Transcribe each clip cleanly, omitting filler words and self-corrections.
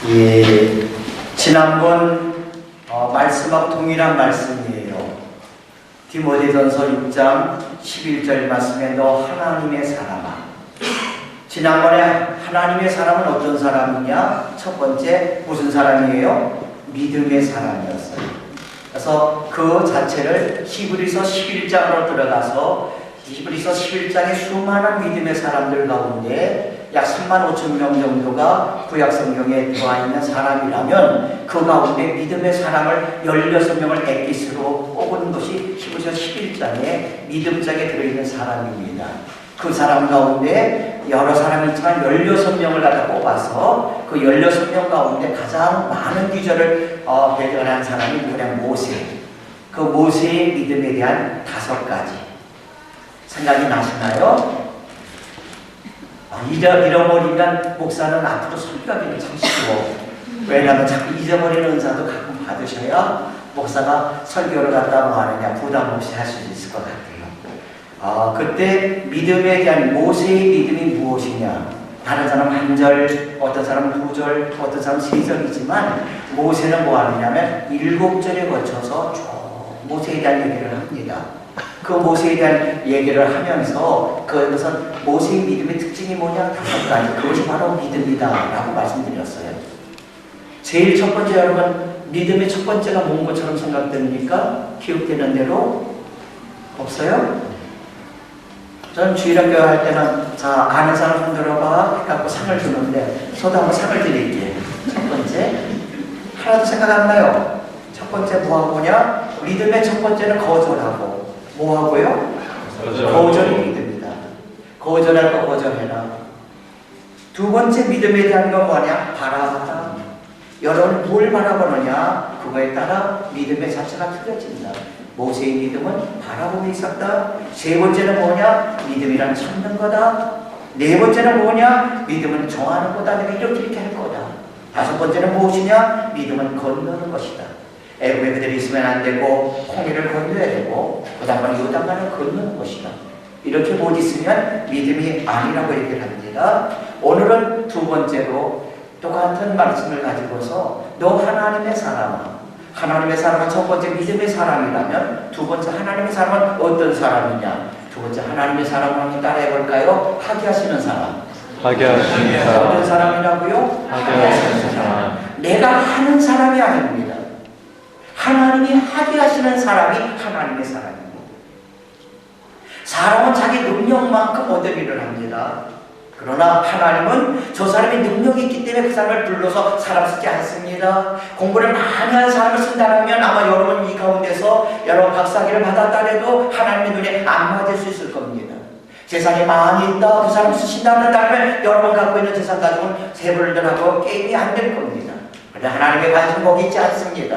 예, 지난번 말씀하고 동일한 말씀이에요. 디모데전서 6장 11절 말씀에 너 하나님의 사람아. 지난번에 하나님의 사람은 어떤 사람이냐? 첫 번째 무슨 사람이에요? 믿음의 사람이었어요. 그래서 그 자체를 히브리서 11장으로 들어가서 히브리서 11장의 수많은 믿음의 사람들 가운데 약 35,000명 정도가 구약성경에 들어와 있는 사람이라면 그 가운데 믿음의 사람을 16명을 엑기스로 뽑은 것이 히브리서 11장에 믿음장에 들어있는 사람입니다. 그 사람 가운데 여러 사람이 있지만 16명을 갖다 뽑아서 그 16명 가운데 가장 많은 기절을 배경한 사람이 그냥 모세. 그 모세의 믿음에 대한 5가지 생각이 나시나요? 잃어버리면 목사는 앞으로 설교하기는 참 쉬워. 왜냐하면 자꾸 잊어버리는 은사도 가끔 받으셔야 목사가 설교를 갖다 뭐 하느냐 부담 없이 할 수 있을 것 같아요. 그때 믿음에 대한 모세의 믿음이 무엇이냐? 다른 사람은 1절, 어떤 사람은 2절, 어떤 사람은 3절이지만 모세는 뭐 하느냐면 7절에 거쳐서 쭉 모세에 대한 얘기를 합니다. 그 모세에 대한 얘기를 하면서 그것은 모세의 믿음의 특징이 뭐냐? 5가지. 그것이 바로 믿음이다 라고 말씀드렸어요. 제일 첫 번째 여러분 믿음의 첫 번째가 뭔 것처럼 생각됩니까? 기억되는 대로 없어요? 저는 주일학교 할 때는 자 아는 사람 손 들어봐 해갖고 상을 주는데 저도 한번 상을 드릴게요. 첫 번째 하나도 생각 안 나요. 첫 번째 뭐하고냐? 믿음의 첫 번째는 거절하고 뭐하고요? 거절이 믿음이다. 거절할 거 거절해라. 두 번째 믿음에 대한 건 뭐냐? 바라보다. 여러분 뭘 바라보느냐? 그거에 따라 믿음의 자체가 틀려진다. 모세의 믿음은 바라보고 있었다. 세 번째는 뭐냐? 믿음이란 찾는 거다. 네 번째는 뭐냐? 믿음은 정하는 거다. 내가 이렇게 할 거다. 다섯 번째는 무엇이냐? 믿음은 건너는 것이다. 애굽에 그들이 있으면 안 되고 홍해를 건너야 되고 그 다음에 요단강을 건너는 것이다. 이렇게 못 있으면 믿음이 아니라고 얘기를 합니다. 오늘은 두 번째로 똑같은 말씀을 가지고서 너 하나님의 사람아. 하나님의 사람은 첫 번째 믿음의 사람이라면 두 번째 하나님의 사람은 어떤 사람이냐? 두 번째 하나님의 사람을 한번 따라해볼까요? 하게하시는 사람. 하게하시는 사람. 어떤 사람이라고요? 하게하시는 사람. 내가 하는 사람이 아닙니다. 하나님이 하게 하시는 사람이 하나님의 사람입니다. 사람은 자기 능력만큼 얻을 일을 합니다. 그러나 하나님은 저 사람이 능력이 있기 때문에 그 사람을 불러서 사람 쓰지 않습니다. 공부를 많이 한 사람을 쓴다면 아마 여러분 이 가운데서 여러분 박사학위를 받았다 해도 하나님의 눈에 안 맞을 수 있을 겁니다. 재산이 많이 있다, 그 사람 쓰신다면 여러분 갖고 있는 재산 가지고는 세벌들하고 게임이 안 될 겁니다. 그런데 하나님의 관심 거기 있지 않습니다.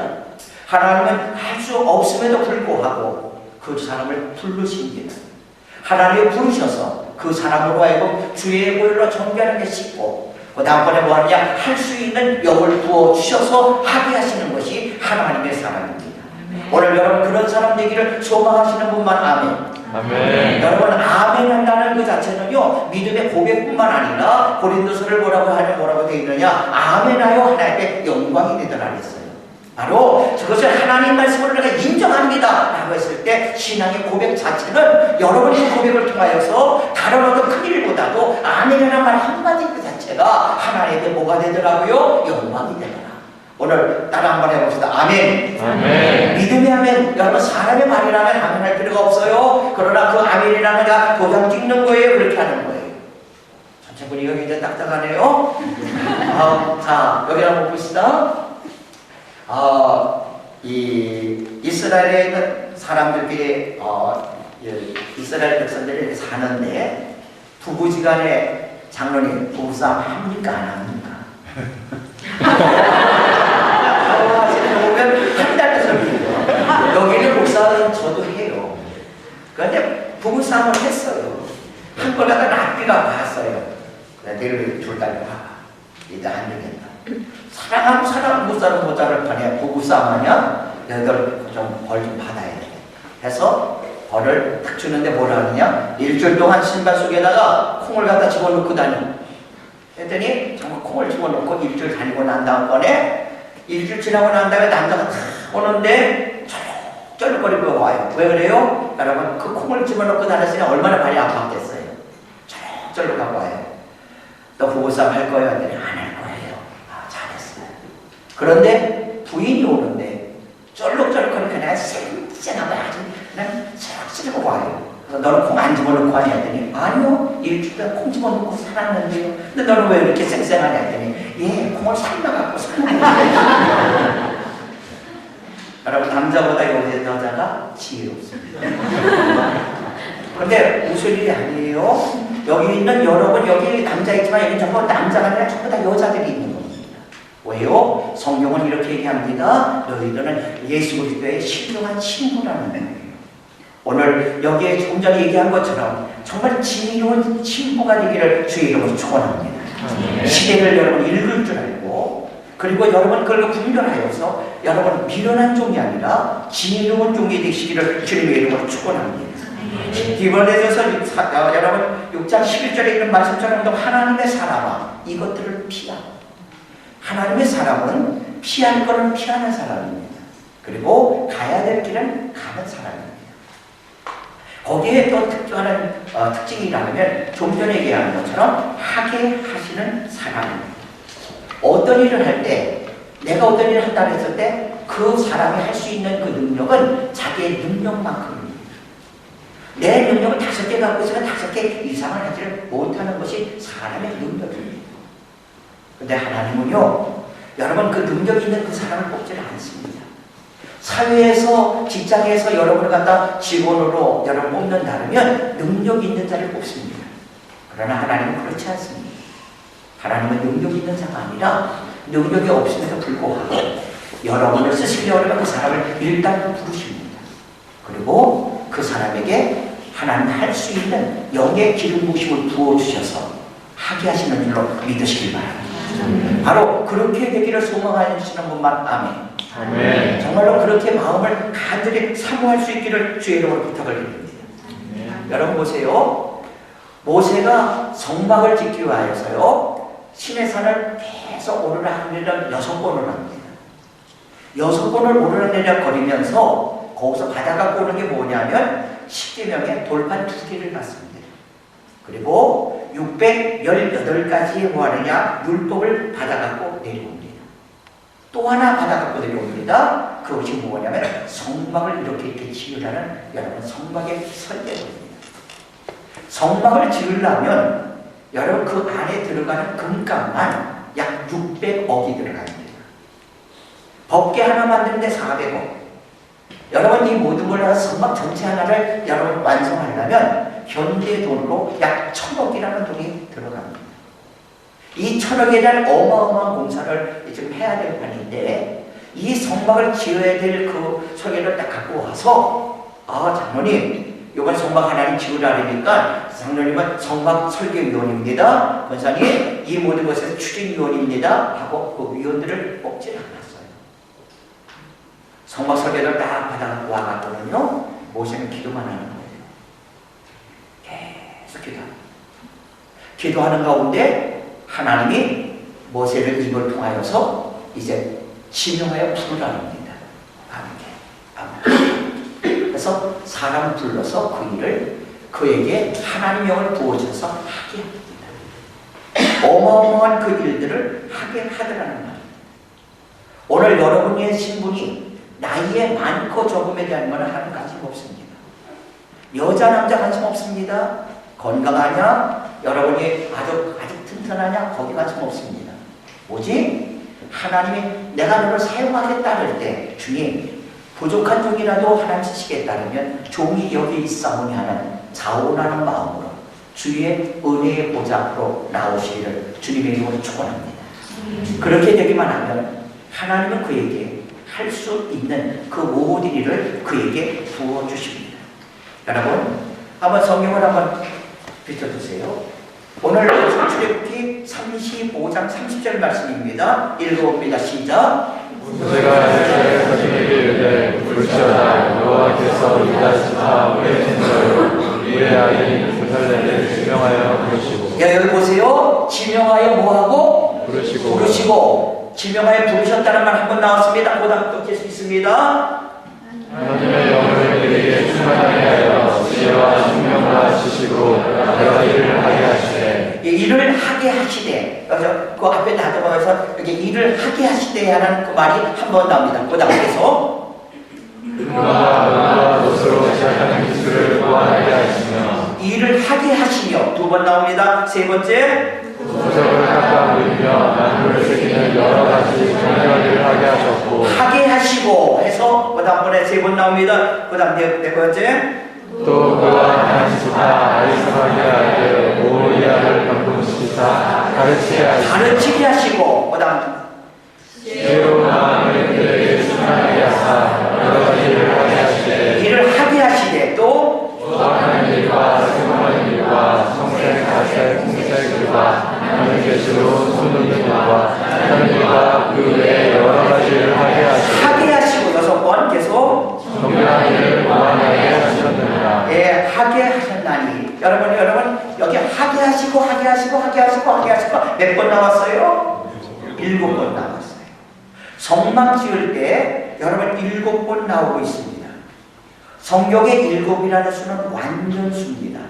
하나님은 할 수 없음에도 불구하고 그 사람을 부르십니다. 하나님이 부르셔서 그 사람으로 하여금 주의 보혈로 정결하게 씻고 그 다음번에 뭐 하느냐? 할 수 있는 영을 부어주셔서 하게 하시는 것이 하나님의 사람입니다. 오늘 여러분 그런 사람 되기를 소망하시는 분만 아멘. 아멘. 여러분 아멘 한다는 그 자체는요 믿음의 고백뿐만 아니라 고린도서를 뭐라고 되어 있느냐? 아멘하여 하나님의 영광이 되더라 했어요. 바로 그것을 하나님 말씀으로 내가 인정합니다 라고 했을 때 신앙의 고백 자체는 여러분의 고백을 통하여서 다른 어떤 큰 일보다도 아멘이라는 말 한마디 그 자체가 하나님에게 뭐가 되더라고요? 영광이 되더라. 오늘 따라 한번 해봅시다. 아멘. 아멘. 믿음의 아멘. 여러분 사람의 말이라면 아멘 할 필요가 없어요. 그러나 그 아멘이라는 게 도장 찍는 거예요. 그렇게 하는 거예요. 전체 분위기가 굉장히 딱딱하네요. 자 여기 한번 봅시다. 이 이스라엘에 있는 사람들끼리 이스라엘 백성들이 사는데 부부지간에 장로님 부부싸움 합니까 안 합니까? 지금 보면 한달에 설명해요. 여기는 목사는 저도 해요. 그런데 부부싸움을 했어요. 한 걸 갖다 납비가 봤어요. 그래 내일 둘다 봐봐. 이제 안 되겠다. 사랑하고 사랑 못 사는 모자를 판에 부부싸움하냐? 너희들 좀 벌 좀 받아야 돼. 해서 벌을 탁 주는데 뭐라 하느냐? 일주일 동안 신발 속에다가 콩을 갖다 집어넣고 다녀. 했더니 정말 콩을 집어넣고 일주일 다니고 난 다음번에 일주일 지나고 난 다음에 남자가 탁 오는데 쩔쩔거리고 와요. 왜 그래요? 여러분 그 콩을 집어넣고 다녔으니 얼마나 발이 아팠겠어요. 쩔쩔거리고 와요. 너 부부싸움 할 거예요? 했더니 안 할 거예요. 아, 잘했어요. 그런데 부인이 오는데 쩔룩쩔룩거리고 그냥 쌩쌩하고 아주 그냥 сел쓸고 와요. 그래서 너는 콩 안 집어넣고 하냐 했더니 아니요, 일주일 동안 콩 집어넣고 살았는데요. 근데 너는 왜 이렇게 쌩쌩하냐 했더니 예, 콩을 삶아갖고 사는 거예요. 여러분 남자보다 여자가 지혜롭습니다. 그런데 웃을 일이 아니에요. 여기 있는 여러분, 여기 남자 있지만 여기 전부 남자가 아니라 전부 다 여자들이 있는 겁니다. 왜요? 성경은 이렇게 얘기합니다. 너희들은 예수 그리스도의 신령한 친구라는 거예요. 오늘 여기에 조금 전에 얘기한 것처럼 정말 지혜로운 친구가 되기를 주의 이름으로 축원합니다. 시대를 여러분 읽을 줄 알고, 그리고 여러분 그걸 분별하여서 여러분 미련한 종이 아니라 지혜로운 종이 되시기를 주님의 이름으로 축원합니다. 디모데전서 여러분 6장 11절에 있는 말씀처럼 하나님의 사람아 이것들을 피하고, 하나님의 사람은 피할 것은 피하는 사람입니다. 그리고 가야 될 길은 가는 사람입니다. 거기에 또 특별한 특징이라면 좀 전에 얘기한 것처럼 하게 하시는 사람입니다. 어떤 일을 할 때, 내가 어떤 일을 한다고 했을 때 그 사람이 할 수 있는 그 능력은 자기의 능력만큼입니다. 내 능력을 5개 갖고 있으면 5개 이상을 하지를 못하는 것이 사람의 능력입니다. 근데 하나님은요, 여러분 그 능력 있는 그 사람을 뽑지를 않습니다. 사회에서, 직장에서 여러분을 갖다 직원으로 여러분 뽑는다면 능력 있는 자를 뽑습니다. 그러나 하나님은 그렇지 않습니다. 하나님은 능력 있는 자가 아니라 능력이 없음에도 불구하고 여러분을 쓰시려고 하면 그 사람을 일단 부르십니다. 그리고 그 사람에게 하나님 할 수 있는 영의 기름 부으심을 부어주셔서 하게 하시는 줄로 믿으시길 바랍니다. 바로 그렇게 되기를 소망하시는 분만 아멘. 아멘. 정말로 그렇게 마음을 간절히 사모할 수 있기를 주의 이름으로 부탁을 드립니다. 여러분 보세요. 모세가 성막을 짓기 위하여서요 시내 산을 계속 오르락내리락 6번을 합니다. 6번을 오르락내리락 거리면서 거기서 받아갖고 오는 게 뭐냐면 10계명의 돌판 2개를 받습니다. 그리고 618가지의 뭐하느냐 율법을 받아갖고 내려옵니다. 또 하나 받아갖고 내려옵니다. 그것이 뭐냐면 성막을 이렇게 지으라는 여러분 성막의 설계입니다. 성막을 지으려면 여러분 그 안에 들어가는 금값만 약 600억이 들어갑니다. 법계 하나 만드는데 400억. 여러분 이 모든 걸 성막 전체 하나를 여러분 완성하려면 현재 돈으로 약 1000억이라는 돈이 들어갑니다. 이 1000억에 대한 어마어마한 공사를 지금 해야 될 판인데 이 성막을 지어야 될 그 설계를 딱 갖고 와서 장로님 이번 성막 하나님 지으라 그러니까 장로님은 성막 설계위원입니다. 권사님 이 모든 것에서 추진위원입니다 하고 그 위원들을 뽑지 않았어요. 성막 설계를 딱 받아갖고 와갖고는요 모세는 기도만 하는 거예요. 계속 기도하는 가운데 하나님이 모세를 입을 통하여서 이제 지명하여 부르라입니다. 그래서 사람을 불러서 그 일을 그에게 하나님의 영을 부어줘서 하게 합니다. 어마어마한 그 일들을 하게 하더라는 말입니다. 오늘 여러분의 신분이 나이에 많고 적음에 대한 것은 하나님 관심 없습니다. 여자 남자 관심 없습니다. 건강하냐 여러분이 아주 튼튼하냐 거기 관심 없습니다. 뭐지? 하나님이 내가 너를 사용하겠다 할 때 주님 부족한 종이라도 하나님 쓰시겠다 하면 종이 여기 있사오니 하는 자원하는 마음으로 주의 은혜의 보좌 앞으로 나오시기를 주님의 이름으로 축원합니다. 그렇게 되기만 하면 하나님은 그에게 할 수 있는 그 모든 일을 그에게 부어주십니다. 여러분 한번 성경을 한번 비춰주세요. 오늘 출애굽기 35장 30절 말씀입니다. 읽어봅니다. 시작. 모세가 이스라엘 자손에게 이르되 불지어다 여호와께서 인하시사 우리의 친구요 우리의 아들인 부살레를 지명하여 부르시고. 여기 보세요. 지명하여 뭐하고? 부르시고 부르시고. 지명하여 부르셨다는 말 한 번 나왔습니다. 보다 또 깰 수 있습니다. 하나님의 영을 그에게 충만하게 하여 지혜와 총명과 지식으로 여러 가지를 하게 하시되 일을 하게 하시되. 그래서 그 앞에 다듬어서 여기 일을 하게 하시되 하는 그 말이 한 번 나옵니다. 그 다음에서 금과 은과 노스로 시작하는 기술을 보완하게 하시며 일을 하게 하시며 두 번 나옵니다. 세 번째 도적을 깎아 물리며 만물을 새기는 여러 가지 종려를 하게 하셨고 하게 하시고 해서 그 다음번에 세 번 나옵니다. 그 다음 네 번째 또 그와 가르치사 아리송하게 하여 오리아를 방문시키사 가르치게 하시고 그 다음 지혜로운 마음을 그에게 충만하게 하사 여러 가지를 하게 하시되 일을 하게 하시되 또 수확하는 일과 생업하는 일과 성생, 가세, 공색 일과 하는 계시로 손놓는 일과 하는 일과 그 외에 여러 가지를 하게 하시고 여섯 번 계속 정결한 일을 보완하게 하셨느니라. 예, 하게 하셨나니 여러분 여기 하게 하시고 몇 번 나왔어요? 7번 나왔어요. 성막 지을 때 여러분 7번 나오고 있습니다. 성경의 7이라는 수는 완전수입니다.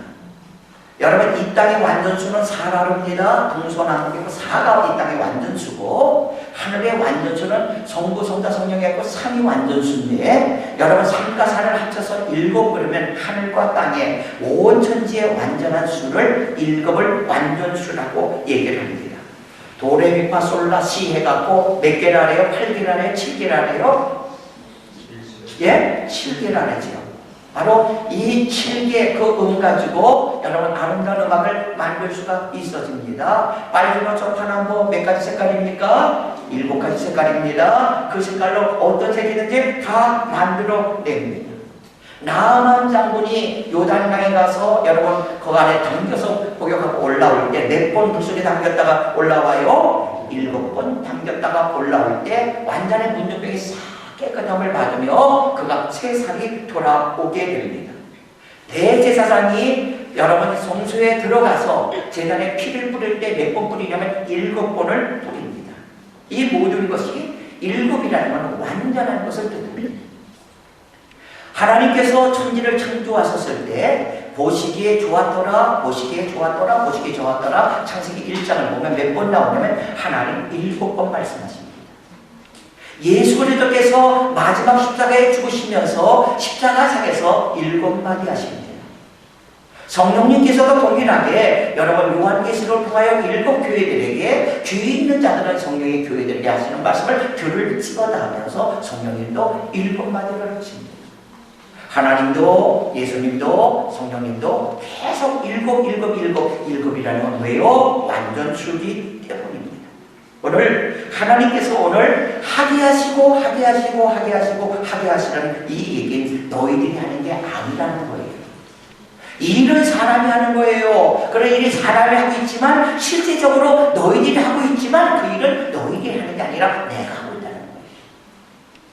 여러분 이 땅의 완전수는 사가로입니다. 동서남북이고 사가 이 땅의 완전수고 하늘의 완전수는 성부, 성자, 성령이 있고 삼이 완전수인데 여러분 삼과 사를 합쳐서 7 그러면 하늘과 땅의 온 천지의 완전한 수를 7을 완전수라고 얘기를 합니다. 도레미파 솔라 시 해갖고 몇 개라래요? 8개라래요? 7개라래요? 예? 7개라래죠. 바로 이 7개 그 가지고 여러분 아름다운 음악을 만들 수가 있어집니다. 빨주노 저파나무 몇 가지 색깔입니까? 7가지 색깔입니다. 그 색깔로 어떤 색이든지 다 만들어냅니다. 나만 장군이 요단강에 가서 여러분 그 안에 담겨서 복역하고 올라올 때 몇 번 물속에 담겼다가 올라와요? 7번 담겼다가 올라올 때 완전히 문둥병이 싹 깨끗함을 받으며 그가 세상이 돌아오게 됩니다. 대제사장이 여러분 성소에 들어가서 제단에 피를 뿌릴 때 몇 번 뿌리냐면 7번을 뿌립니다. 이 모든 것이 7이라는 것은 완전한 것을 뜻합니다. 하나님께서 천지를 창조하셨을 때 보시기에 좋았더라 창세기 1장을 보면 몇 번 나오냐면 하나님 7번 말씀하십니다. 예수 그리스도께서 마지막 십자가에 죽으시면서 십자가상에서 7마디 하십니다. 성령님께서도 동일하게 여러분 요한계시록을 통하여 7 교회들에게 귀 있는 자들은 성령의 교회들에게 하시는 말씀을 글을 찍어다하면서 성령님도 7마디를 하십니다. 하나님도 예수님도 성령님도 계속 7이라는 건 왜요? 완전수기 때문입니다. 오늘 하나님께서 오늘 하게 하시라는 이 얘기는 너희들이 하는 게 아니라는 거예요. 이 일은 사람이 하는 거예요. 그런 일이 사람이 하고 있지만 실제적으로 너희들이 하고 있지만 그 일은 너희들이 하는 게 아니라 내가 하고 있다는 거예요.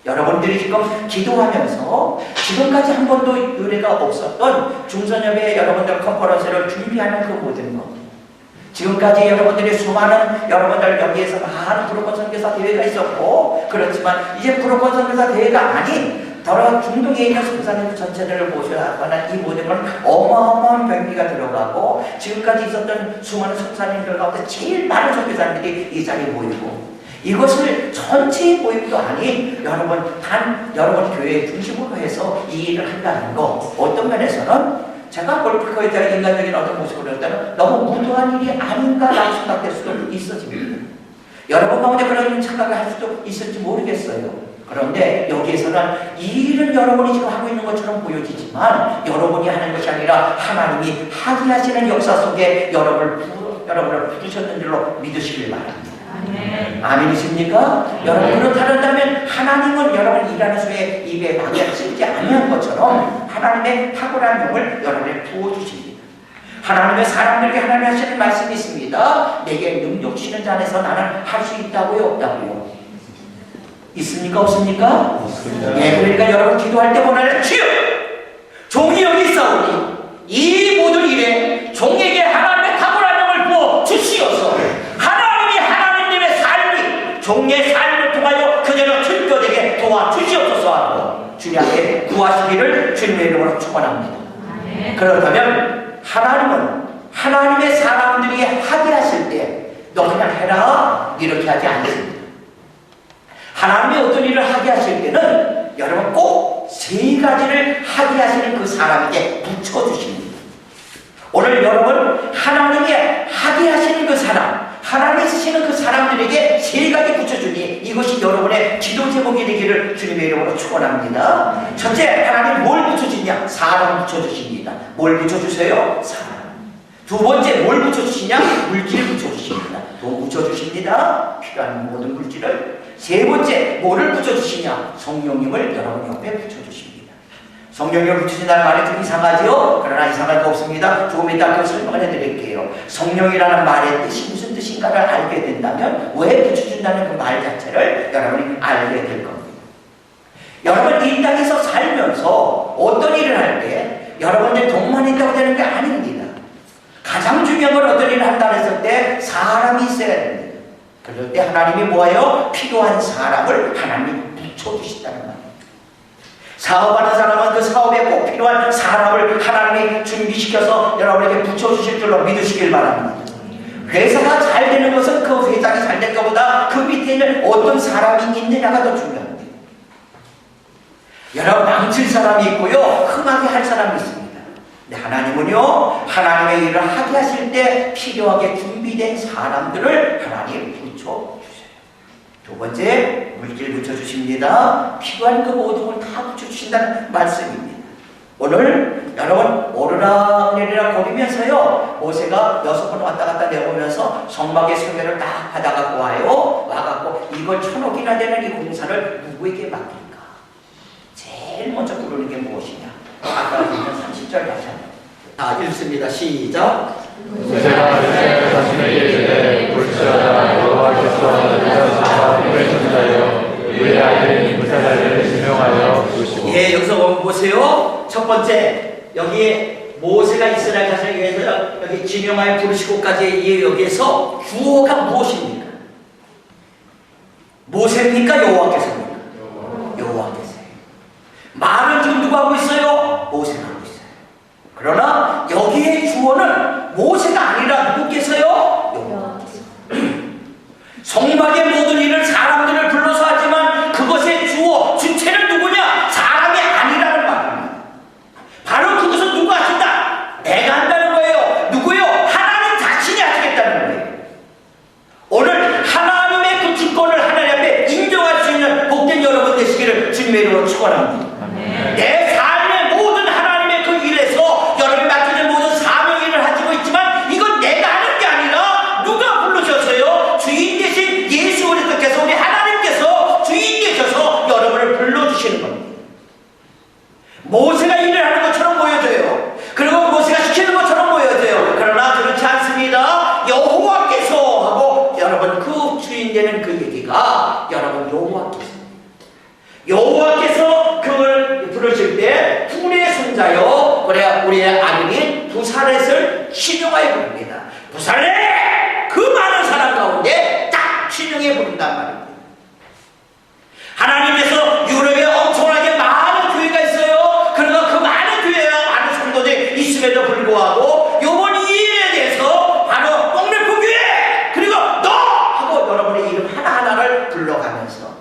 여러분들이 지금 기도하면서 지금까지 한 번도 은혜가 없었던 중선협의 여러분들 컨퍼런스를 준비하는 그 모든 것, 지금까지 여러분들이 수많은 여러분들 여기에서 많은 브로커 선교사 대회가 있었고 그렇지만 이제 브로커 선교사 대회가 아닌 더러 중동에 있는 선교사님 전체들을 모셔야 하거나 이 모든 건 어마어마한 병기가 들어가고 지금까지 있었던 수많은 선교사님들 가운데 제일 많은 선교사님들이 이 자리에 모이고 이것을 전체의 모임도 아닌 여러분 교회 중심으로 해서 이 일을 한다는 거 어떤 면에서는 제가 골프커에 대한 인간적인 어떤 모습을 할 때는 너무 무도한 일이 아닌가라고 생각될 수도 있어집니다. 여러분 가운데 그런 생각을 할 수도 있을지 모르겠어요. 그런데 여기에서는 이 일은 여러분이 지금 하고 있는 것처럼 보여지지만 여러분이 하는 것이 아니라 하나님이 하게 하시는 역사 속에 여러분을 부르셨는 줄로 믿으시길 바랍니다. 아멘이십니까? 여러분 그렇다면 하나님은 여러분 일하는 수에 입에 막에 쓰지 않는 것처럼 하나님의 탁월한 영을 여러분에 부어주십니다. 하나님의 사람들에게 하나님 하시는 말씀이 있습니다. 내게 능력 주시는 자 안에서 나는 할 수 있다고요? 없다고요? 있습니까? 없습니까? 없습니다. 예, 그러니까 여러분 기도할 때 보내는 주여 종이 여기 있사오니 이 모든 일에 종에게 하나님의 탁월한 영을 부어 주시옵소서. 그렇다면 하나님은 하나님의 사람들이 하게 하실 때 너 그냥 해라 이렇게 하지 않습니다. 하나님의 어떤 일을 하게 하실 때는 여러분 꼭 세 가지를 하게 하시는 그 사람에게 붙여주십니다. 오늘 여러분 하나님이 하게 하시는 그 사람, 하나님이 쓰시는 그 사람들에게 세 가지 붙여주니 이것이 여러분의 기도 제목이 되기를 주님의 이름으로 축원합니다. 첫째, 하나님 뭘 붙여주냐? 사람 붙여주십니다. 뭘 붙여주세요? 사람. 두 번째, 뭘 붙여주시냐? 물질을 붙여주십니다. 돈 붙여주십니다. 필요한 모든 물질을. 세 번째, 뭐를 붙여주시냐? 성령님을 여러분 옆에 붙여주십니다. 성령님을 붙여준다는 말이 좀 이상하지요? 그러나 이상할 거 없습니다. 조금 이따 그 설명을 해드릴게요. 성령이라는 말의 뜻이 무슨 뜻인가를 알게 된다면 왜 붙여준다는 그 말 자체를 여러분이 알게 될 겁니다. 여러분 이 땅에서 살면서 어떤 일을 할 때 여러분들 돈만 있다고 되는 게 아닙니다. 가장 중요한 건 어떤 일을 한다 했을 때 사람이 있어야 됩니다. 그럴 때 하나님이 뭐예요? 필요한 사람을 하나님이 붙여주신다는 말입니다. 사업하는 사람은 그 사업에 꼭 필요한 사람을 하나님이 준비시켜서 여러분에게 붙여주실 줄로 믿으시길 바랍니다. 회사가 잘 되는 것은 그 회장이 잘 된 것보다 그 밑에 있는 어떤 사람이 있느냐가 더 중요합니다. 여러분 망칠 사람이 있고요, 흥하게 할 사람이 있습니다. 하나님은요, 하나님의 일을 하게 하실 때 필요하게 준비된 사람들을 하나님 붙여주세요. 두 번째, 물질 붙여주십니다. 필요한 그 모든 걸 다 붙여주신다는 말씀입니다. 오늘 여러분 오르락 내리락 거리면서요, 모세가 6번 왔다 갔다 내오면서 성막의 세면을 딱 받아갖고 와요. 와갖고 이걸 1000억이나 되는 이 공사를 누구에게 맡길까? 제일 먼저 부르는 게 무엇이냐? 아까 보면 30절 다시 한번 읽습니다. 시작. 모세가 이스라엘 자신에게 이르되 볼지어다 여호와께서 내가 너의 손자여 그의 아들 무사라를 지명하여 부르시고. 예, 여기서 보세요. 첫 번째 여기에 모세가 이스라엘 자신에게 위해서 여기 지명하여 부르시고까지 여기에서 주어가 무엇입니까? 모세입니까? 여호와께서입니까? 여호와께서. 말은 지금 누가 하고 있어요? 모세가 하고 있어요. 그러나 여기에 주어는 모세가 아니라 누구께서요? 여호와께서. 성막의 모든 일을 사람들을 불러서 하지만 그것의 주어, 주체는 누구냐? 사람이 아니라는 말입니다. 바로 그것은 누가 하신다? 내가 한다는 거예요. 누구요? 하나님 자신이 하시겠다는 거예요. 오늘 하나님의 그 주권을 하나님 앞에 인정할 수 있는 복된 여러분 되시기를 주님의 이름으로 축원합니다. 내 삶의 모든 하나님의 그 일에서 여러분이 맡겨진 모든 사명 일을 가지고 있지만 이건 내가 하는 게 아니라 누가 부르셔서요? 주인 되신 예수 그리스도께서, 우리 하나님께서 주인 되셔서 여러분을 불러주시는 겁니다. 모세가 일을 하는 것처럼 보여져요. 그리고 모세가 시키는 것처럼 보여져요. 그러나 그렇지 않습니다. 여호와께서 하고 여러분 그 주인 되는 그 얘기가 여러분 여호와께서 그걸 부르실 때 분의 손자요, 그래 우리의 아들인 부사렛을 신용하여 부릅니다. 부사렛! 그 많은 사람 가운데 딱 신용해 부른단 말입니다. 하나님께서 유럽에 엄청나게 많은 교회가 있어요. 그러나 그 많은 교회와 많은 성도들이 있음에도 불구하고 요번 이 일에 대해서 바로 뽕ner포 교회 그리고 너! 하고 여러분의 이름 하나하나를 불러가면서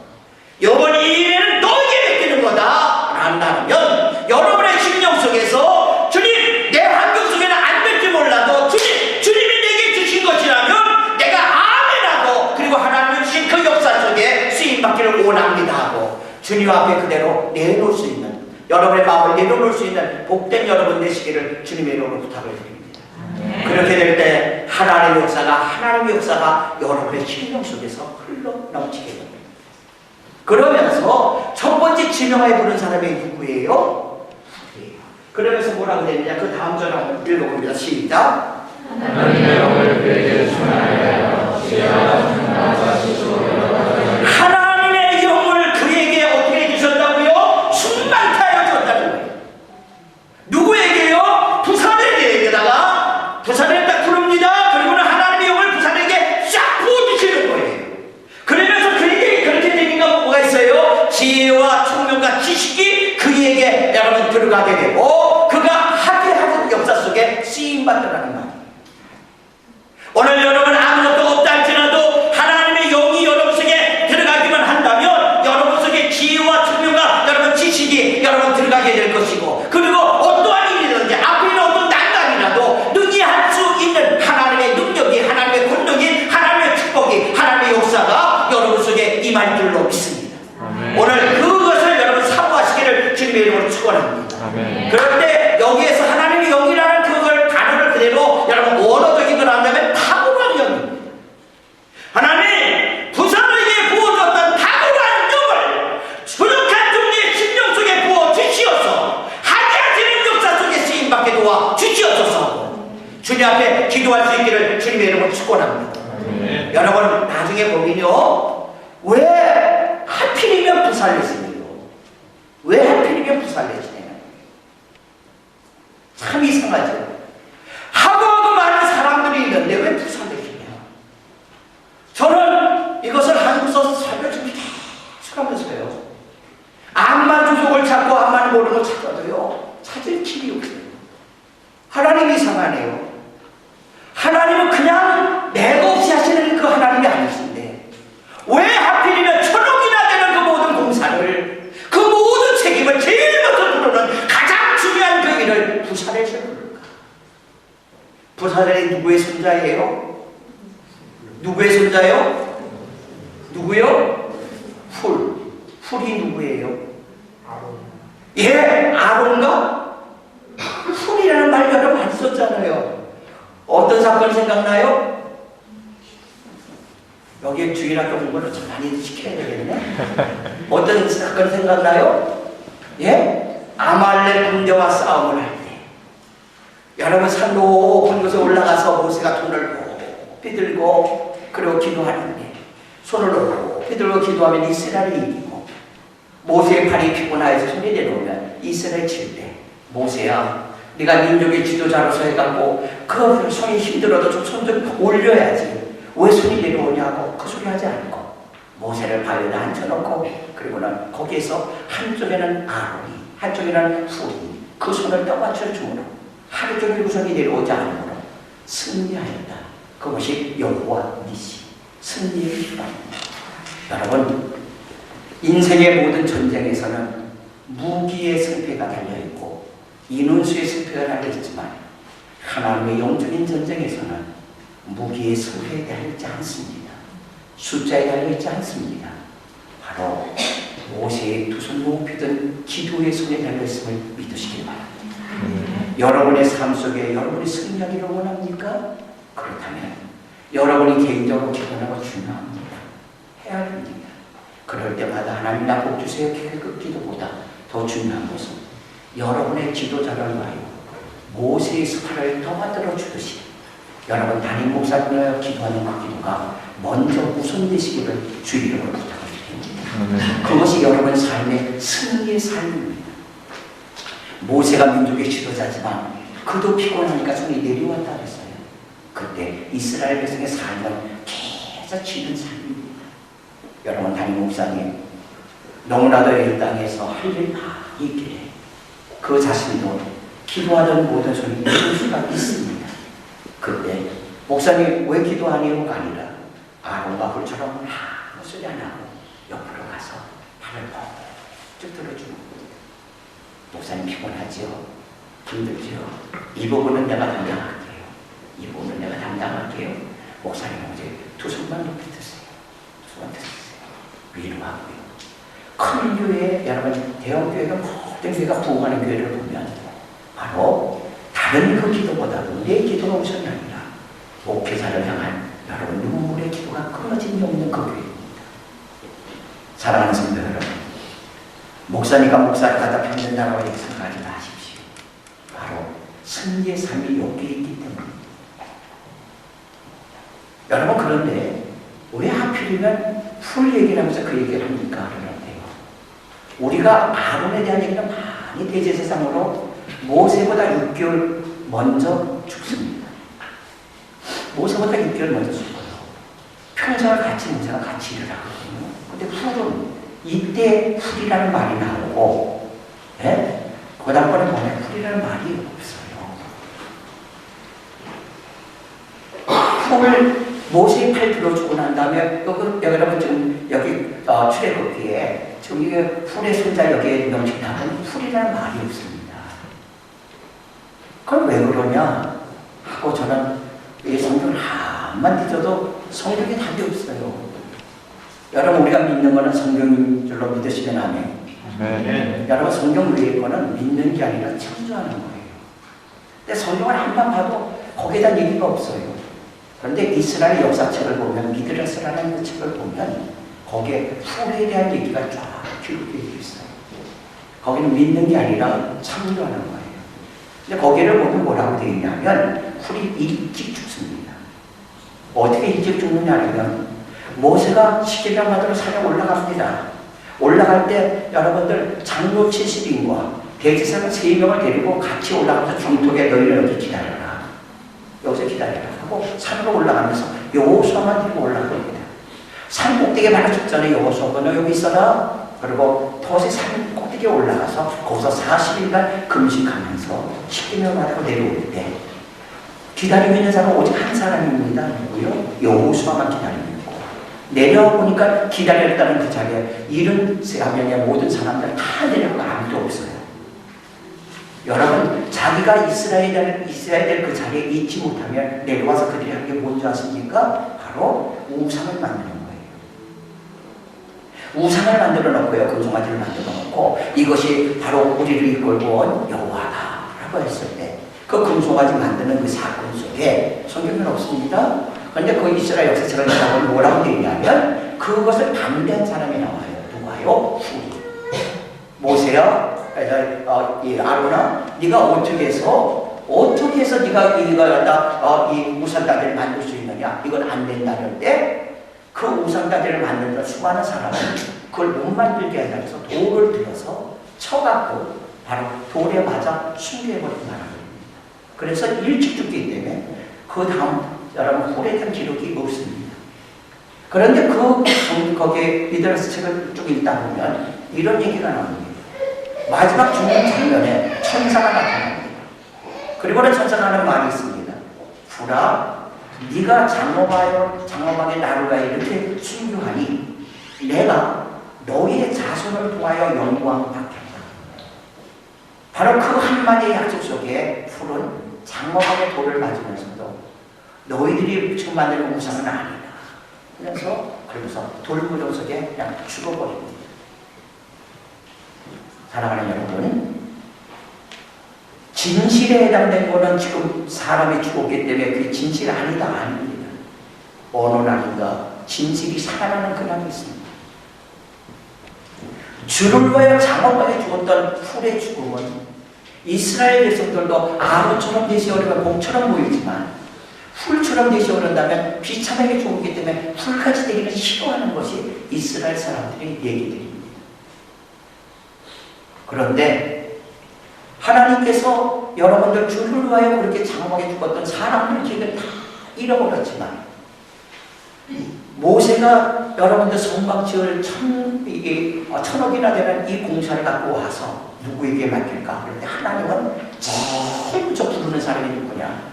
요번 이 일에는 너에게 맡기는 거다 한다면 여러분의 심령 속에서 주님 내 환경 속에는 안 될지 몰라도 주님이 내게 주신 것이라면 내가 아멘하고 그리고 하나님이 주신 그 역사 속에 쓰임받기를 원합니다 하고 주님 앞에 그대로 내놓을 수 있는, 여러분의 마음을 내놓을 수 있는 복된 여러분 되시기를 주님의 이름으로 부탁을 드립니다. 그렇게 될 때 하나님의 역사가 여러분의 심령 속에서 흘러 넘치게 됩니다. 그러면서 첫 번째 지명하여 부른 사람이 누구예요? 그러면서 뭐라고 되느냐? 그 다음 절 한번 읽어봅니다. 시작. 하나님의 영을 그에게 충만하여 하나님의 영을 그에게 어떻게 주셨다고요? 충만케 하여 줬다는 거예요. 누구에게요? 부사렛에게다가 부사렛 딱 부릅니다. 그리고는 하나님의 영을 부사렛에게 싹 부어주시는 거예요. 그러면서 그에게 그렇게 되니까 뭐가 있어요? 지혜와 총명과 지식이 그에게 여러분 들어가게 되고 그가 하게 하는 쓰임받더라는 말이에요. 오늘 여러분 아무것도 없다 할지라도 하나님의 영이 여러분 속에 들어가기만 한다면 여러분 속에 지혜와聰明과 여러분 지식이 여러분 들어가게 될 것이고, 그리고 어떠한 일이든지 앞에 있는 어떤 난관이라도 능히 할 수 있는 하나님의 능력이, 하나님의 권능이, 하나님의 축복이, 하나님의 역사가 여러분 속에 임할 줄로 믿습니다. 아멘. 오늘 그것을 여러분 사모하시기를 주님의 이름으로 축원합니다. 아멘. 그럴 때 여기에서 하나님의 영이라는 그걸 단어를 그대로 여러분 원어적인 걸 한다면 탁월한 영입니다. 하나님 부사에게 부어줬던 탁월한 영을 부족한 종류의 심령 속에 부어 주시어서 하게 하시는 역사 속에 쓰임받게 도와 주시옵소서. 주님 앞에 기도할 수 있기를 주님의 이름으로 축원합니다. 여러분 나중에 보면요, 왜 하필이면 부살레시네요? 왜 하필이면 부살레시네요? 참 이상하죠. 하고 많은 사람들이 있는데 왜 부살레시냐? 저는 이것을 한국서 살며 좀 계속하면서요, 암만 주석을 찾고 암만 모르는 걸 찾아도요 찾을 길이 없어요. 하나님이 이상하네요. 하나님은 그냥 내가 없이 하시는 그 하나님이 아니신데 왜 하필이면 천억이나 되는 그 모든 공사를, 그 모든 책임을 제일 먼저 부르는 가장 중요한 그 일을 부살레시에 부를까? 부살렐이 누구의 손자예요? 누구의 손자요? 누구요? 풀이 누구예요? 예, 아론과 풀이라는 말 여러분 많이 썼잖아요. 어떤 사건 생각나요? 여기에 주일학교 공부를 좀 많이 시켜야 되겠네. 어떤 사건 생각나요? 예? 아말렉 군대와 싸움을 할 때 여러분 산 높은 곳에 올라가서 모세가 돈을 높이 들고 그리고 기도하는데, 손을 높이 들고 기도하면 이스라엘이 이기고, 모세의 팔이 피곤하여서 손이 내려오면 이스라엘이 질 때, 모세야 네가 민족의 지도자로서 해갖고 그 손이 힘들어도 좀 손 좀 올려야지 왜 손이 내려오냐고 그 소리 하지 않고 모세를 바위에다 앉혀놓고, 그리고는 거기에서 한쪽에는 아론이 한쪽에는 훌이 그 손을 떠받쳐 주므로 하루 종일 우선이 내려오지 않으므로 승리하였다. 그것이 여호와 니시, 승리의 기반입니다. 여러분 인생의 모든 전쟁에서는 무기의 승패가 달려있고 인원수의 승패가 달려있지만 하나님의 영적인 전쟁에서는 무기의 승패에 달려있지 않습니다. 숫자에 달려있지 않습니다. 바로 모세의 두 손 높이 든 기도의 손에 달려있음을 믿으시기 바랍니다. 여러분의 삶 속에 여러분이 승리하기를 원합니까? 그렇다면 여러분이 개인적으로 기도하는 것 중요합니다. 해야 합니다. 그럴 때마다 하나님 나 복 주세요 그 기도보다 더 중요한 것은 여러분의 기도자를 위하여 모세의 스파를 더 만들어 주듯이 여러분 담임 목사를 위하여 기도하는 그 기도가 먼저 우선되시기를 주의 이름으로 부탁드립니다. 그것이 여러분 삶의 승리의 삶입니다. 모세가 민족의 지도자지만 그도 피곤하니까 손이 내려왔다 그랬어요. 그때 이스라엘 백성의 삶은 계속 지는 삶입니다. 여러분 담임 목사님 너무나도 이 땅에서 할 일이 많이 있기에 그 자신도 기도하던 모든 손이 내릴 수가 있습니다. 그때 목사님 왜 기도하니요가 아니라 아론과 훌처럼 아무 소리 안 하고 옆으로 가서 팔을 쭉 들어주는 겁니다. 목사님 피곤하지요? 힘들지요? 이 부분은 내가 담당할게요. 이 부분은 내가 담당할게요. 목사님 어제 두 손만 높이 드세요. 두 손만 드세요. 위로하고요. 큰 교회, 여러분 대형 교회가 모든 교회가 부흥하는 교회를 보면 바로 다른 그 기도보다도 내 기도가 우선이 아니라 목회자를 향한 여러분 눈물의 기도가 끊어짐이 없는 그 교회입니다. 사랑하는 성도 여러분, 목사니까 목사를 갖다 편든다고 이렇게 생각하지 마십시오. 바로 승리의 삶이 여기에 있기 때문입니다. 여러분 그런데 왜 하필이면 풀 얘기를 하면서 그 얘기를 합니까? 그러는데요. 우리가 아론에 대한 얘기는 많이 대제사장으로 모세보다 6개월 먼저 죽습니다. 모세보다 6개월 먼저 죽어요. 평생을 같이 모세가 같이 일을 하거든요. 근데 풀은 이때 풀이라는 말이 나오고, 예? 그 다음번에 뭐냐? 풀이라는 말이 없어요. 돌 모세의 팔 들어주고 난 다음에 여러분 지금 여기 출애굽기에 지금 이게 풀의 손자 여기에 명칭하면 풀이라는 말이 없습니다. 그럼 왜 그러냐 하고 저는 이 성경을 한만 뒤져도 성경에 답이 없어요. 여러분 우리가 믿는 거는 성경인 줄로 믿으시면 아멘. 네. 여러분 성경 외의 거는 믿는 게 아니라 창조하는 거예요. 근데 성경을 한번 봐도 거기에 대한 얘기가 없어요. 그런데 이스라엘 역사책을 보면 미드라스라는 그 책을 보면 거기에 풀에 대한 얘기가 쫙 기록되어 있어요. 거기는 믿는 게 아니라 창조하는 거예요. 근데 거기를 보면 뭐라고 되어 있냐면 풀이 일찍 죽습니다. 어떻게 일찍 죽느냐면 모세가 십계명 받으러 산에 올라갑니다. 올라갈 때 여러분들 장로 70인과 대제사장 3명을 데리고 같이 올라가면서 중턱에 너희를 여기 기다려라. 여기서 기다려라 하고 산으로 올라가면서 여호수아만 데리고 올라갑니다. 산 꼭대기에 바로 직전에 여호수아가 너 여기 있어라. 그리고 도저히 산 꼭대기에 올라가서 거기서 40일간 금식하면서 십계명을 받고 내려올 때 기다리고 있는 사람은 오직 한 사람입니다. 누구요? 여호수아만 기다리고 있고 내려와 보니까 기다렸다는 그 자리에 73명의 모든 사람들 다 내려가고 아무도 없어요. 여러분 자기가 있어야 될 그 자리에 있지 못하면 내려와서 그들이 한 게 뭔지 아십니까? 바로 우상을 만드는 거예요. 우상을 만들어 놓고요. 금송아지를 만들어 놓고 이것이 바로 우리를 이끌고 온 여호와다라고 했을 때 그 금송아지 만드는 그 사건 속에 성경은 없습니다. 그런데 그 이스라엘 역사책을 보면 뭐라고 되어 있냐면 그것을 반대한 사람이 나와요. 누가요? 후리. 모세야, 아론아, 네가 어떻게 해서 네가 이 우상다리를 만들 수 있느냐? 이건 안 된다 할 때 그 우상다리를 만드는 수많은 사람은 그걸 못 만들게 한다 해서 돌을 들여서 쳐갖고 바로 돌에 맞아 숨겨버린 사람입니다. 그래서 일찍 죽기 때문에 그 다음 여러분 홀에 대한 기록이 없습니다. 그런데 거기에 미드라스 책을 쭉 읽다 보면 이런 얘기가 나옵니다. 마지막 죽는 장면에 천사가 나타납니다. 그리고는 천사가 하는 말이 있습니다. 풀아, 네가 장엄하게 나를 위하여 이렇게 순교하니 내가 너희의 자손을 통하여 영광 받겠다. 바로 그 한마디의 약속 속에 풀은 장엄하게 돌을 맞으면서도 너희들이 지금 만드는 우상은 아니다. 그러면서 돌무덤 속에 그냥 죽어버립니다. 사랑하는 여러분, 진실에 해당된 거는 지금 사람이 죽었기 때문에 그게 진실 아니다 아닙니다. 어느 날인가 진실이 살아나는 그날이 있습니다. 주를 위하여 장엄하게 죽었던 풀의 죽음은 이스라엘 백성들도 아론처럼 내세우려면 목처럼 보이지만 풀처럼 내세우는다면 비참하게 죽었기 때문에 풀같이 되기는 싫어하는 것이 이스라엘 사람들의 얘기들입니다. 그런데 하나님께서 여러분들 주를 위하여 그렇게 장엄하게 죽었던 사람들 기회를 다 잃어버렸지만 모세가 여러분들 성막 지을 천억이나 되는 이 공사를 갖고 와서 누구에게 맡길까? 그런데 하나님은 제일 먼저 부르는 사람이 누구냐?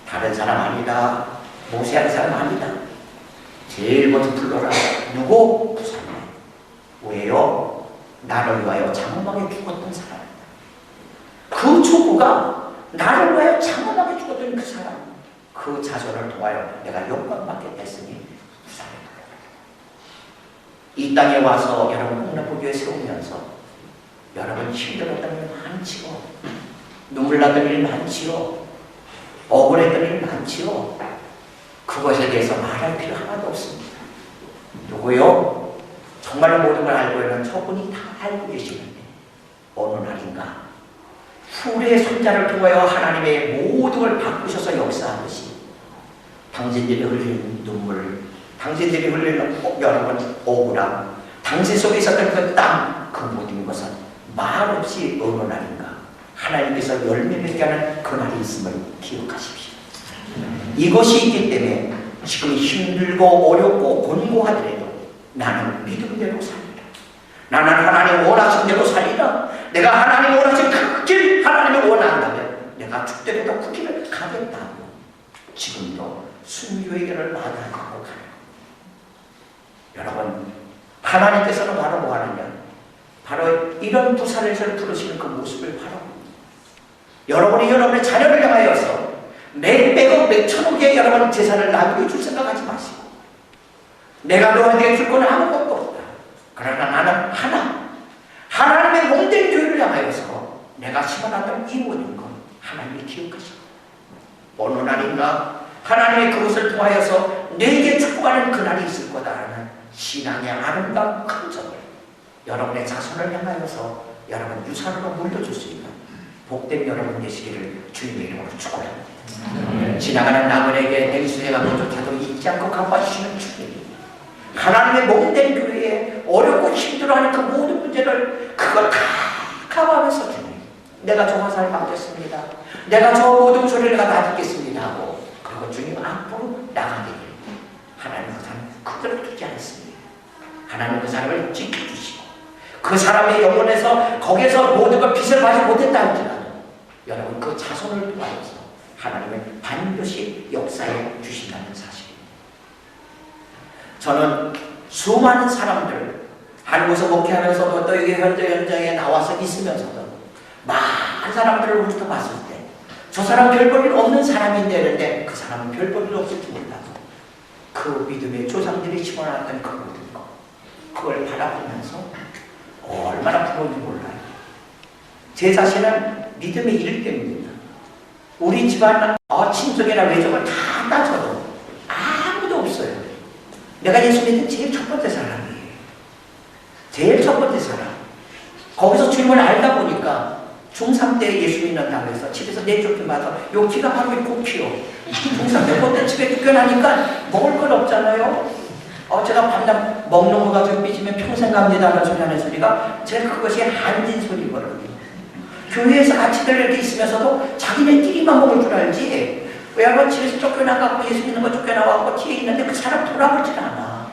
다른 사람 아니다. 모세하는 사람 아니다. 제일 먼저 불러라. 누구? 부사님. 왜요? 나를 위하여 장엄하게 죽었던 사람. 그 촉구가 나를 위하여 장엄하게 죽었던 그 사람. 그 자손을 통하여 내가 영광받게 했으니 부사님. 이 땅에 와서 여러분 홍라포교회 세우면서 여러분 힘들었던 일 많지요. 눈물 났던 일 많지요. 억울했던 일 많지요. 그것에 대해서 말할 필요 하나도 없습니다. 누구요? 정말 모든 걸 알고 있는 저분이 다 알고 계시는데 어느 날인가 풀의 손자를 통하여 하나님의 모든 걸 바꾸셔서 역사하듯이 당신들이 흘리는 눈물, 당신들이 흘리는 여러분 억울함, 당신 속에 있었던 그 땀, 그 모든 것은 말없이 어느 날인가 하나님께서 열매 맺게 하는 그날이 있음을 기억하십시오. 이것이 있기 때문에 지금 힘들고 어렵고 곤고하더라도 나는 믿음대로 살리라. 나는 하나님 원하신 대로 살리라. 내가 하나님 원하신 그 길 하나님을 원한다면 내가 죽더라도 그 길을 가겠다고 지금도 순교회를 마다하고 가요. 여러분, 하나님께서는 바로 뭐 하느냐? 바로 이런 부산에서 부르시는 그 모습을 바라봅니다. 여러분이 여러분의 자녀를 향하여서 몇백억, 몇천억의 여러분 재산을 나누게 줄 생각하지 마시고, 내가 너에게 줄 건 아무것도 없다. 그러나 나는 하나님의 몸된 교회를 향하여서 내가 심어놨던 이 모든 것 하나님이 기억하시고, 어느 날인가 하나님의 그것을 통하여서 내게 축복하는 그날이 있을 거다라는 신앙의 아름다운 흔적을 여러분의 자손을 향하여서 여러분 유산으로 물려줄 수 있는 복된 여러분 되시기를 주님의 이름으로 축원합니다. 지나가는 나그네에게 냉수해가 것조차도 잊지 않고 갚아주시는 주님, 하나님의 몸된 교회에 어렵고 힘들어하는 그 모든 문제를 그걸 다 감하면서 주님, 내가 저 화살을 받겠습니다. 내가 저 모든 소리를 다 듣겠습니다 하고, 그리고 주님 앞으로 나가게 됩니다. 하나님 그 사람 그대로 두지 않습니다. 하나님 그 사람을 지켜주시고, 그 사람의 영혼에서 거기에서 모든 걸 빚을 받지 못했다 할지라도 여러분 그 자손을 통하여서 하나님의 반드시 역사해 주신다는 사실입니다. 저는 수많은 사람들 한국에서 목회하면서도 또 이게 현장에 나와서 있으면서도 많은 사람들을 우리가 봤을 때 저 사람 별 볼 일 없는 사람인데 이런데 그 사람은 별 볼 일 없을지 몰라도 그 믿음의 조상들이 심어놨던 그 모든 것 그걸 바라보면서 얼마나 부러운지 몰라요. 제 자신은 믿음의 일대입니다. 우리 집안 친족이나 외족을 다 따져도 아무도 없어요. 내가 예수 믿은 제일 첫 번째 사람이에요. 제일 첫 번째 사람. 거기서 주님을 알다 보니까 중3 때 예수 믿는다고 해서 집에서 내쫓김받아 요 키가 바로 이 꽃이요. 중3 때 그때 집에 쫓겨나니까 먹을 건 없잖아요. 제가 밤낮 먹는 거 가지고 삐지면 평생 갑니다 하는 소리 하는 소리가 제가 그것이 한진 소리거든요. 교회에서 같이 이렇게 있으면서도 자기네끼리만 먹을 줄 알지, 여러분 집에서 쫓겨나갖고 예수 믿는 거 쫓겨나갖고 뒤에 있는데 그 사람 돌아보질 않아.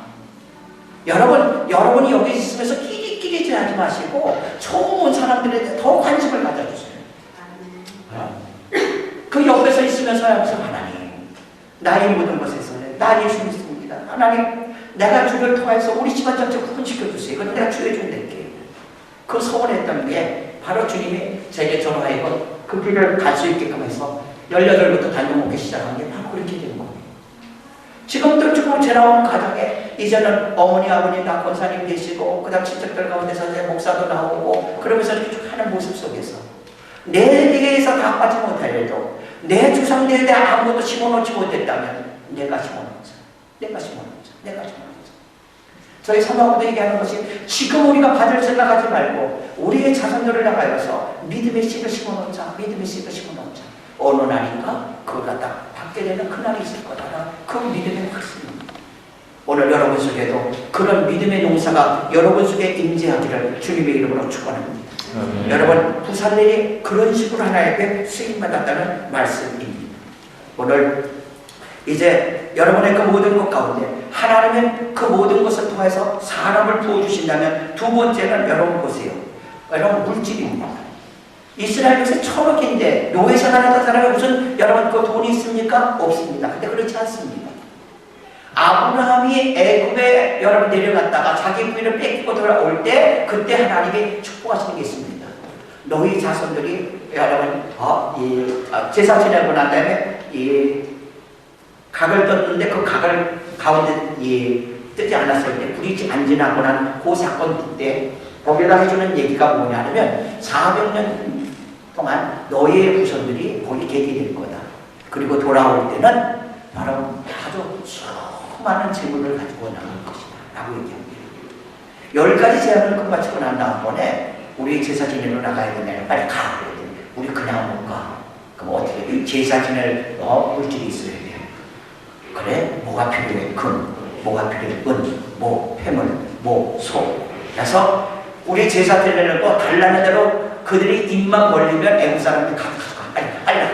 여러분이 여기 있으면서 끼리끼리 하지 마시고 처음 온 사람들에 더 관심을 가져주세요. 그 옆에서 있으면서 하면서 하나님, 나의 모든 것에서 나 예수 믿습니다. 하나님, 내가 주를 통해서 우리 집안 전체 구분시켜주세요. 그건 내가 주의 종 될게요. 그 소원했던 게 바로 주님이 제게 전화하고 그 길을 갈 수 있게끔 해서 18부터 다녀먹기 시작한 게 바로 그렇게 된 거예요. 지금도 지금 제 나오는 가정에 이제는 어머니 아버님 다 권사님 계시고 그 다음 친척들 가운데서 이제 목사도 나오고 그러면서 이렇게 쭉 하는 모습 속에서 내 대에서 다 빠지 못하려도 내 주상대에 아무것도 심어놓지 못했다면 내가 심어놓자. 저희 사모하고도 얘기하는 것이 지금 우리가 받을 생각하지 말고 우리의 자손들을 향하여서 믿음의 씨를 심어놓자. 어느 날인가 그걸 갖다 받게 되는 그날이 있을 거다. 그 믿음의 확신입니다. 오늘 여러분 속에도 그런 믿음의 농사가 여러분 속에 임재하기를 주님의 이름으로 축원합니다. 여러분 부산일이 그런 식으로 하나님께 쓰임받았다는 말씀입니다. 오늘 이제 여러분의 그 모든 것 가운데 하나님은 그 모든 것을 통해서 사람을 부어주신다면 두 번째는 여러분 보세요. 여러분 물질입니다. 이스라엘 백성 1000억인데 노예 생활하던 사람이 무슨 여러분 그 돈이 있습니까? 없습니다. 근데 그렇지 않습니다. 아브라함이 애굽에 여러분 내려갔다가 자기 부인을 뺏기고 돌아올 때 그때 하나님이 축복하시는 게 있습니다. 너희 자손들이 여러분 제사 지내고 난 다음에 각을 떴는데 그 각을 가운데 뜨지 않았을 때 불이 안 지나고 난 그 사건 때 거기다 해주는 얘기가 뭐냐면 400년 동안 너희의 후손들이 거기 계게 될 거다. 그리고 돌아올 때는 바로 아주 수많은 재물을 가지고 나올 것이다 라고 얘기합니다. 10가지 제안을 끝마치고 난 다음번에 우리 제사 지내러 나가야 되냐, 빨리 가. 우리 그냥 못 가. 그럼 어떻게 돼? 제사 지낼 물질이 있어야 돼. 그래? 뭐가 필요해? 금. 뭐가 필요해? 은. 뭐 폐물. 뭐 소. 그래서 우리 제사 드리는 거 달라는 대로 그들이 입만 벌리면 애국 사람들이 가져가. 빨리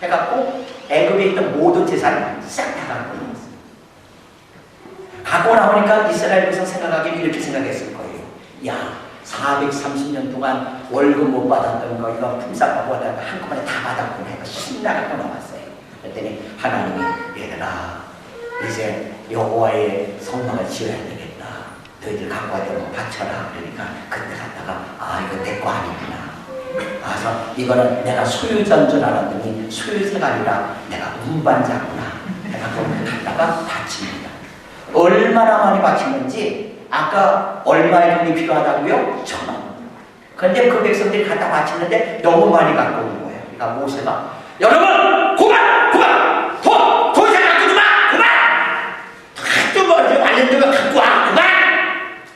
해갖고 애굽에 있던 모든 제사를 싹 다 갖고 있었어요. 갖고 나오니까 이스라엘 백성 생각하기는 이렇게 생각했을 거예요. 야, 430년 동안 월급 못 받았던 거 이거 품삯 받고 한꺼번에 다 받았구나. 이거 신나갖고 나왔어요. 그랬더니 하나님이 얘들아 이제 여호와의 성막을 지어야 되겠다. 너희들 갖고 왔던 거 바쳐라. 그러니까 그때 갔다가 이거 내 거 아니구나. 그래서 이거는 내가 소유자인 줄 알았더니 소유자가 아니라 내가 운반자구나. 내가 그걸 갖다가 바칩니다. 얼마나 많이 바치는지 아까 얼마의 돈이 필요하다고요? 1,000원. 그런데 그 백성들이 갖다 바치는데 너무 많이 갖고 오는 거예요. 그러니까 모세가 여러분 그만 돈 이상 갖고 주마 그만 좀 알려주면 갖고 와 그만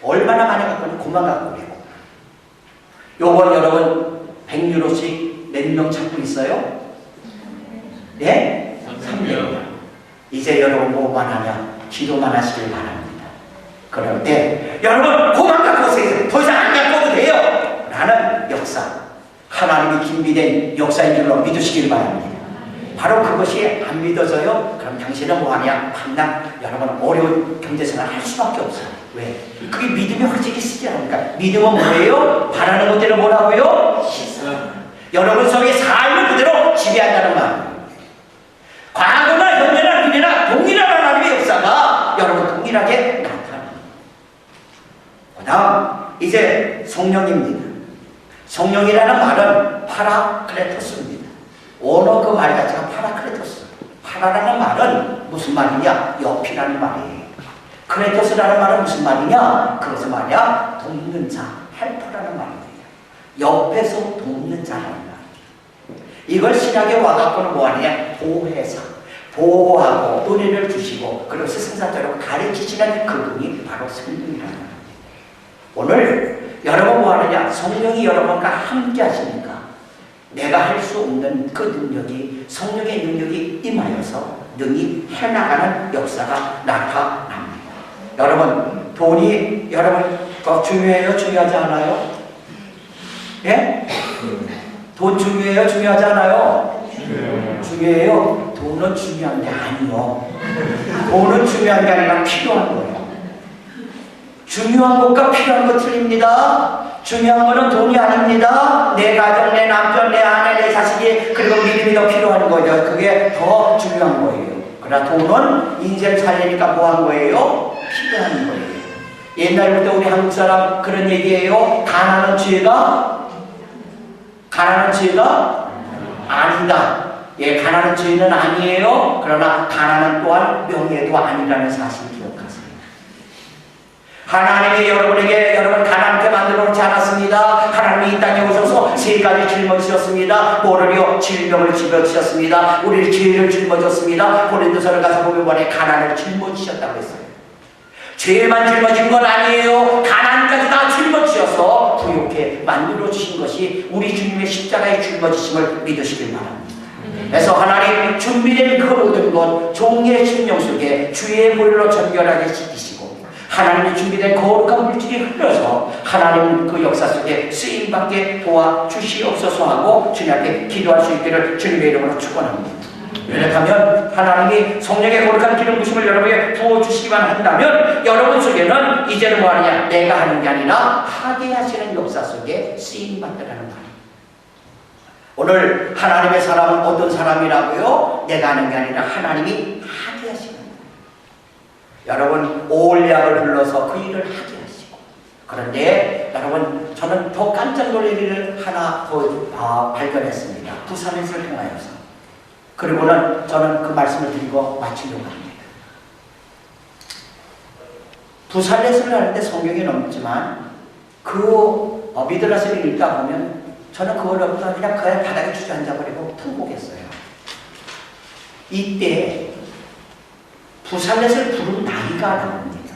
얼마나 많이 갖고 오는지 그만 갖고 오래고 요번 여러분 100유로씩 몇 명 찾고 있어요? 예? 3명. 이제 여러분 뭐만 하냐 기도만 하시길 바랍니다. 그럴 때 여러분 그만 갖고 오세요. 더 이상 안 갖고 오도 돼요 라는 역사 하나님이 준비된 역사인 줄로 믿으시길 바랍니다. 바로 그것이 안 믿어져요? 그럼 당신은 뭐하냐? 당장 여러분 어려운 경제생활 할 수밖에 없어요. 왜? 그게 믿음이 확실히 쓰지 않으니까. 믿음은 뭐예요? 바라는 것대로 뭐라고요? 여러분 속의 삶을 그대로 지배한다는 말이에요. 과거나 현재나 미래나 동일한 하나님의 역사가 여러분 동일하게 나타납니다. 그 다음 이제 성령입니다. 성령이라는 말은 파라크레토스입니다. 원어 그 말 자체가 파라크레토스. 파라라는 말은 무슨 말이냐? 옆이라는 말이에요. 크레토스라는 말은 무슨 말이냐? 그것은 말이야 돕는 자, 헬퍼라는 말이에요. 옆에서 돕는 자라는 말이에요. 이걸 신약에 와갖고는 뭐하냐? 보혜사. 보호하고 은혜를 주시고 그리고 스승사자로 가르치시는 그분이 바로 성령이라는 말이에요. 오늘 여러분 뭐하느냐? 성령이 여러분과 함께 하시니까 내가 할 수 없는 그 능력이 성령의 능력이 임하여서 능히 해나가는 역사가 나타납니다. 여러분 돈이 여러분 중요해요? 중요하지 않아요? 예? 돈 중요해요? 중요하지 않아요? 중요해요. 돈은 중요한 게 아니요. 돈은 중요한 게 아니라 필요한 거예요. 중요한 것과 필요한 거 틀립니다. 중요한 거는 돈이 아닙니다. 내 가정, 내 남편, 내 아내, 내 자식이 그리고 믿음이 더 필요한 거죠. 그게 더 중요한 거예요. 그러나 돈은 인생 살리니까 뭐 한 거예요? 필요한 거예요. 옛날부터 우리 한국 사람 그런 얘기예요. 가난한 죄가 아니다. 예, 가난한 죄는 아니에요. 그러나 가난은 또한 명예도 아니라는 사실을 기억하세요. 하나님이 여러분에게 여러분 가난하게 만들어 놓지 않았습니다. 하나님이 이 땅에 오셔서 세 가지 짊어지셨습니다. 뭐를요? 질병을 짊어지셨습니다. 우리를 죄를 짊어졌습니다. 고린도서를 가서 보면 뭐래? 가난을 짊어지셨다고 했어요. 죄만 짊어진 건 아니에요. 가난까지 다 짊어지셔서 부욕해 만들어 주신 것이 우리 주님의 십자가의 짊어지심을 믿으시길 바랍니다. 그래서 하나님 준비된 그 모든 것 종의 심령 속에 주의 보혈로 정결하게 씻기시고 하나님의 준비된 거룩한 물질이 흘러서 하나님 그 역사 속에 쓰임받게 도와주시옵소서 하고 주님께 기도할 수 있기를 주님의 이름으로 축원합니다. 왜냐하면 하나님이 성령의 거룩한 기름 부심을 여러분에게 부어주시기만 한다면 여러분 속에는 이제는 뭐하느냐? 내가 하는 게 아니라 하게 하시는 역사 속에 쓰임받으라는 말이에요. 오늘 하나님의 사람은 어떤 사람이라고요? 내가 하는 게 아니라 하나님이 하게 하시는 거예요. 여러분 올리압을 불러서 그 일을 하게 하시고 그런데 여러분 저는 더 깜짝 놀랄 일을 하나 더 발견했습니다. 부산에서를 통하여서 그리고는 저는 그 말씀을 드리고 마치려고 합니다. 부산에서를 하는데 성경이 넘지만 그 미드라스를 읽다 보면 저는 그걸 그냥 바닥에 주저앉아버리고 통곡했어요. 이때 부산넷을 부른 나이가 나옵니다.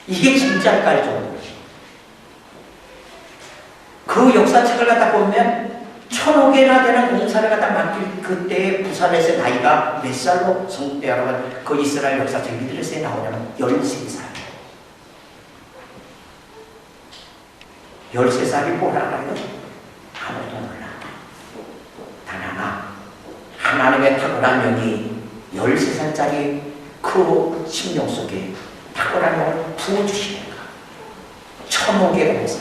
이게 진짜일까요? 정도. 그 역사책을 갖다 보면 1,000억이나 되는 공사를 갖다 맡길 그때의 부산넷의 나이가 몇 살로 여러분 그 이스라엘 역사책 미드레스에 나오냐면 13살. 13살이 뭘 알아요? 아무도 몰라. 단 하나 하나님의 탁월한 영이 13살짜리 그 심령 속에 탁월한 영을 부어주시니까 1,000억의 공사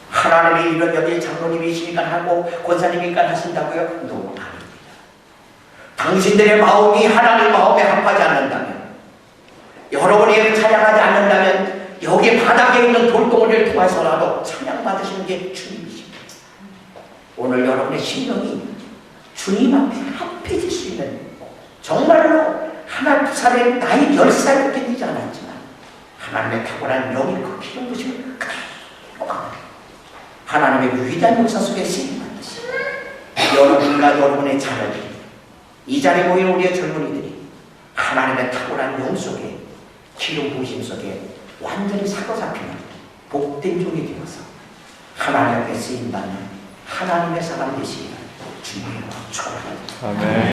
하나님이 이런 여기 장로님이시니까 하고 권사님이니까 하신다고요? 너무 아닙니다. 당신들의 마음이 하나님 마음에 합하지 않는다면, 여러분이 찬양하지 않는다면 여기 바닥에 있는 돌덩어리를 통해서라도 찬양받으시는 게 주님이십니다. 오늘 여러분의 심령이 주님 앞에 합해질 수 있는, 정말로 하나 두 살에 나이 10살밖에 되지 않았지만 하나님의 탁월한 영이 그 기름 부심을 그대로 하나님의 위대한 역사 속에 쓰임받으시 여러분과 여러분의 자녀들이, 이 자리에 모인 우리의 젊은이들이 하나님의 탁월한 영 속에, 기름 부심 속에 완전히 사로잡히는 복된 종이 되어서 하나님께 쓰임받는 하나님의 사람 되시기를 주님으로 축원합니다. 아멘.